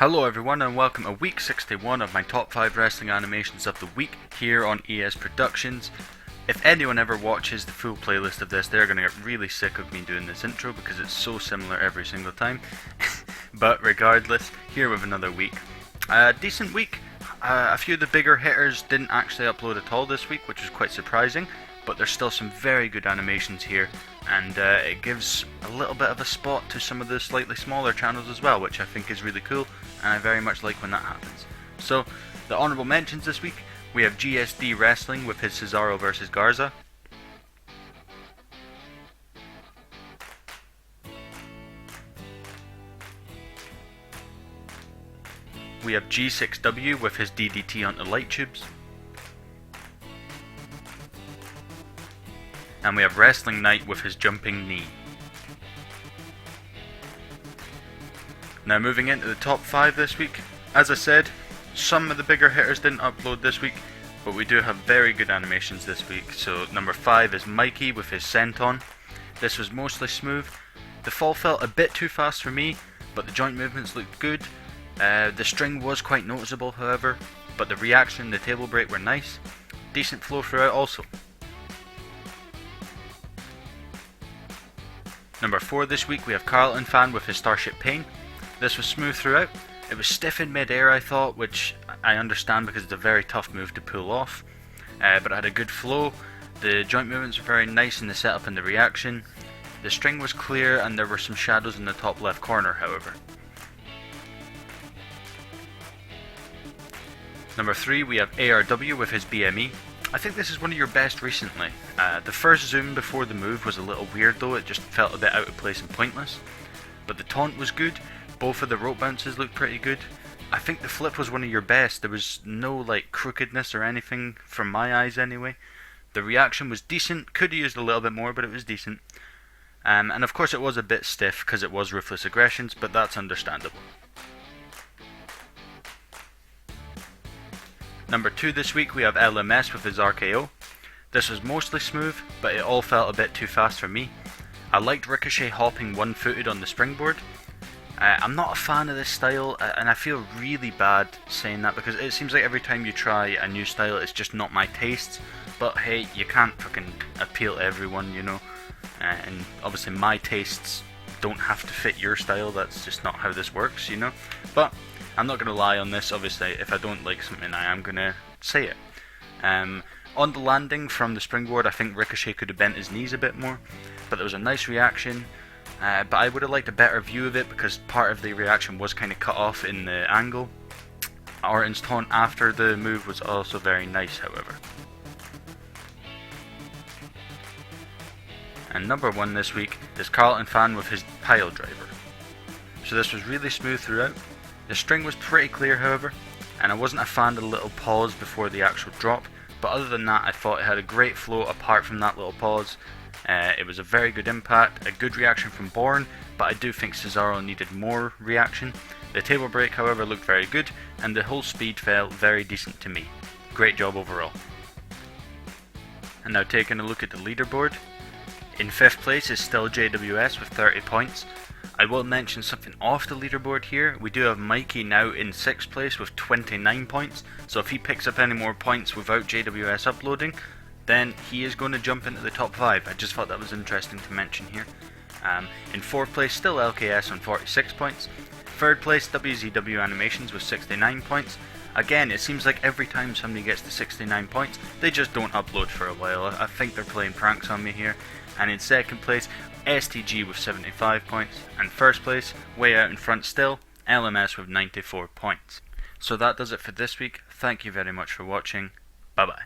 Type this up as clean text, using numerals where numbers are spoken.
Hello everyone and welcome to week 61 of my top 5 wrestling animations of the week here on ES Productions. If anyone ever watches the full playlist of this, they're going to get really sick of me doing this intro because it's so similar every single time. But regardless, here with another week. Decent week. A few of the bigger hitters didn't actually upload at all this week, which was quite surprising. But there's still some very good animations here, and it gives a little bit of a spot to some of the slightly smaller channels as well, which I think is really cool, and I very much like when that happens. So, the honourable mentions this week, we have GSD Wrestling with his Cesaro vs Garza. We have G6W with his DDT onto light tubes. And we have WrestlingKnight with his jumping knee. Now moving into the top 5 this week, as I said, some of the bigger hitters didn't upload this week, but we do have very good animations this week. So number 5 is Myqee with his senton. This was mostly smooth. The fall felt a bit too fast for me, but the joint movements looked good. The string was quite noticeable however, but the reaction and the table break were nice. Decent flow throughout also. Number 4 this week we have CarltonFan with his Starship Pain. This was smooth throughout. It was stiff in mid-air I thought, which I understand because it's a very tough move to pull off. But it had a good flow. The joint movements were very nice in the setup and the reaction. The string was clear and there were some shadows in the top left corner however. Number 3 we have ARW with his BME. I think this is one of your best recently. The first zoom before the move was a little weird though, it just felt a bit out of place and pointless. But the taunt was good, both of the rope bounces looked pretty good. I think the flip was one of your best, there was no like crookedness or anything from my eyes anyway. The reaction was decent, could have used a little bit more but it was decent. And of course it was a bit stiff because it was Ruthless Aggressions, but that's understandable. Number 2 this week we have LMS with his RKO. This was mostly smooth, but it all felt a bit too fast for me. I liked Ricochet hopping one-footed on the springboard. I'm not a fan of this style, and I feel really bad saying that because it seems like every time you try a new style it's just not my taste. But hey, you can't fucking appeal to everyone, you know. And obviously my tastes don't have to fit your style, that's just not how this works, you know. But I'm not going to lie on this, obviously if I don't like something I am going to say it. On the landing from the springboard I think Ricochet could have bent his knees a bit more, but there was a nice reaction, but I would have liked a better view of it because part of the reaction was kind of cut off in the angle. Orton's taunt after the move was also very nice however. And number 1 this week is CarltonFan with his pile driver. So this was really smooth throughout. The string was pretty clear however, and I wasn't a fan of the little pause before the actual drop, but other than that I thought it had a great flow apart from that little pause. It was a very good impact, a good reaction from W.O.N, but I do think Cesaro needed more reaction. The table break however looked very good, and the whole speed felt very decent to me. Great job overall. And now taking a look at the leaderboard. In 5th place is still JWS with 30 points. I will mention something off the leaderboard here. We do have Myqee now in 6th place with 29 points, so if he picks up any more points without JWS uploading, then he is going to jump into the top 5. I just thought that was interesting to mention here. In 4th place still LKS on 46 points. 3rd place WZW Animations with 69 points. Again, it seems like every time somebody gets to 69 points, they just don't upload for a while. I think they're playing pranks on me here. And in 2nd place, STG with 75 points. And 1st place, way out in front still, LMS with 94 points. So that does it for this week. Thank you very much for watching. Bye bye.